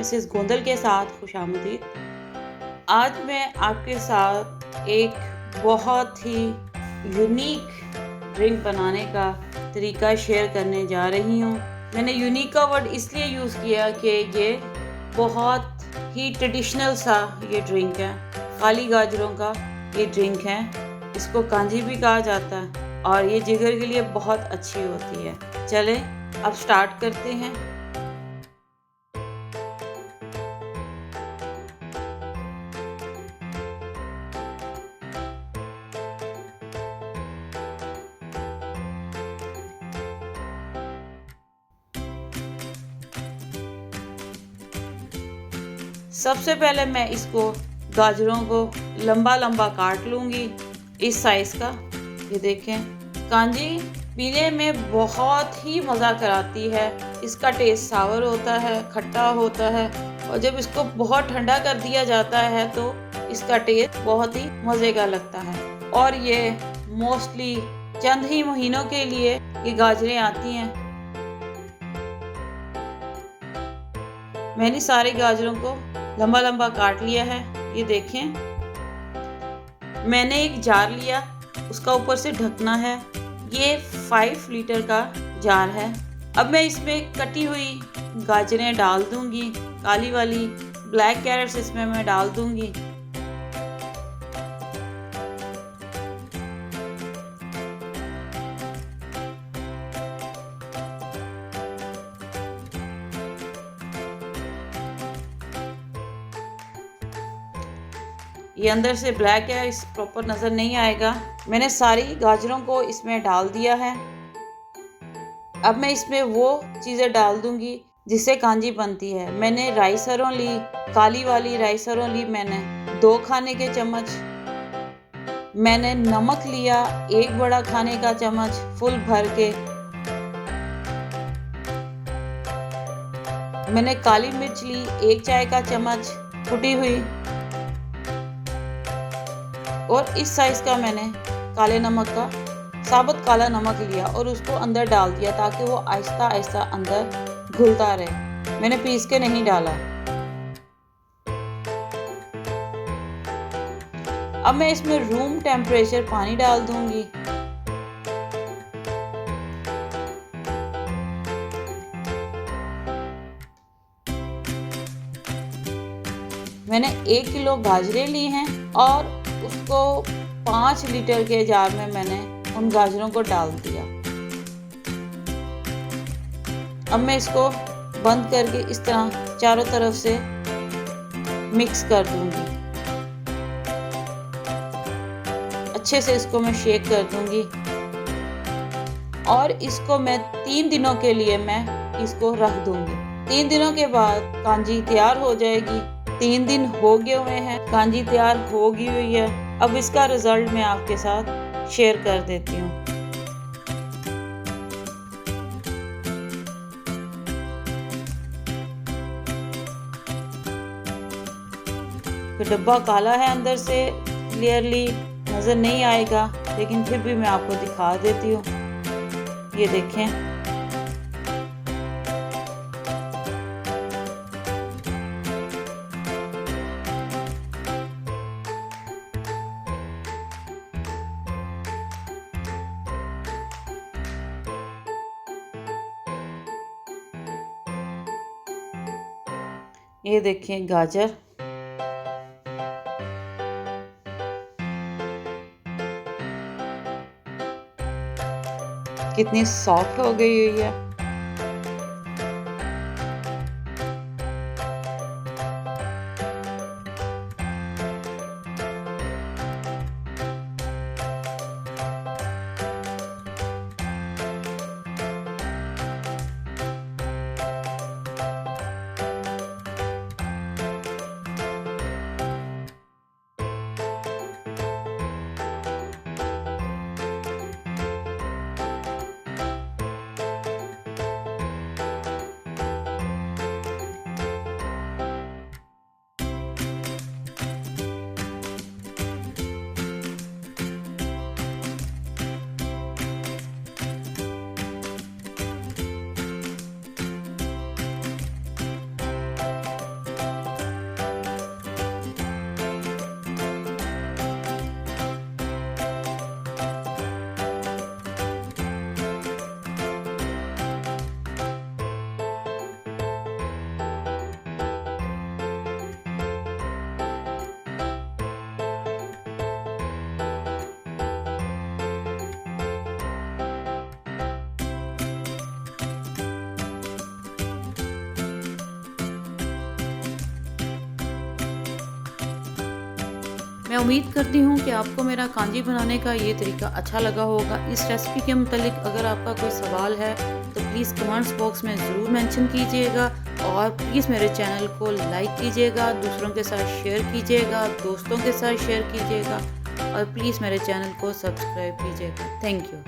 Mrs Gondal के साथ खुशामदीद। आज मैं आपके साथ एक बहुत ही यूनिक ड्रिंक बनाने का तरीका शेयर करने जा रही हूँ। मैंने यूनिक का वर्ड इसलिए यूज़ किया कि ये बहुत ही ट्रेडिशनल सा ये ड्रिंक है। काली गाजरों का ये ड्रिंक है, इसको कांजी भी कहा जाता है और ये जिगर के लिए बहुत अच्छी होती है। चलें अब स्टार्ट करते हैं। सबसे पहले मैं इसको गाजरों को लंबा लंबा काट लूँगी, इस साइज़ का। ये देखें, कांजी पीने में बहुत ही मज़ा कराती है। इसका टेस्ट सावर होता है, खट्टा होता है और जब इसको बहुत ठंडा कर दिया जाता है तो इसका टेस्ट बहुत ही मज़े का लगता है। और ये मोस्टली चंद ही महीनों के लिए ये गाजरें आती हैं। मैंने सारे गाजरों को लंबा लंबा काट लिया है। ये देखें, मैंने एक जार लिया, उसका ऊपर से ढकना है। ये 5 लीटर का जार है। अब मैं इसमें कटी हुई गाजरें डाल दूंगी, काली वाली ब्लैक कैरेट्स इसमें मैं डाल दूंगी। ये अंदर से ब्लैक है, इस प्रॉपर नज़र नहीं आएगा। मैंने सारी गाजरों को इसमें डाल दिया है। अब मैं इसमें वो चीज़ें डाल दूंगी जिससे कांजी बनती है। मैंने राई सरों ली, काली वाली राई सरों ली मैंने 2 खाने के चम्मच। मैंने नमक लिया 1 बड़ा खाने का चम्मच फुल भर के। मैंने काली मिर्च ली 1 चाय का चम्मच कुटी हुई। और इस साइज़ का मैंने काले नमक का साबुत काला नमक लिया और उसको अंदर डाल दिया ताकि वो आहिस्ता आहिस्ता अंदर घुलता रहे। मैंने पीस के नहीं डाला। अब मैं इसमें रूम टेम्परेचर पानी डाल दूंगी। मैंने 1 किलो गाजरें ली हैं और उसको 5 लीटर के जार में मैंने उन गाजरों को डाल दिया। अब मैं इसको बंद करके इस तरह चारों तरफ से मिक्स कर दूंगी। अच्छे से इसको मैं शेक कर दूंगी और इसको मैं 3 दिनों के लिए मैं इसको रख दूंगी। 3 दिनों के बाद कांजी तैयार हो जाएगी। 3 दिन हो गए हुए हैं, कांजी तैयार हो गई हुई है। अब इसका रिजल्ट मैं आपके साथ शेयर कर देती हूँ। तो डब्बा काला है, अंदर से क्लियरली नज़र नहीं आएगा, लेकिन फिर भी मैं आपको दिखा देती हूँ। ये देखें, ये देखें गाजर। कितनी सॉफ्ट हो गई हुई है। मैं उम्मीद करती हूँ कि आपको मेरा कांजी बनाने का ये तरीका अच्छा लगा होगा। इस रेसिपी के मुतालिक अगर आपका कोई सवाल है तो प्लीज़ कमेंट्स बॉक्स में ज़रूर मेंशन कीजिएगा और प्लीज़ मेरे चैनल को लाइक कीजिएगा, दूसरों के साथ शेयर कीजिएगा, दोस्तों के साथ शेयर कीजिएगा और प्लीज़ मेरे चैनल को सब्सक्राइब कीजिएगा। Thank you.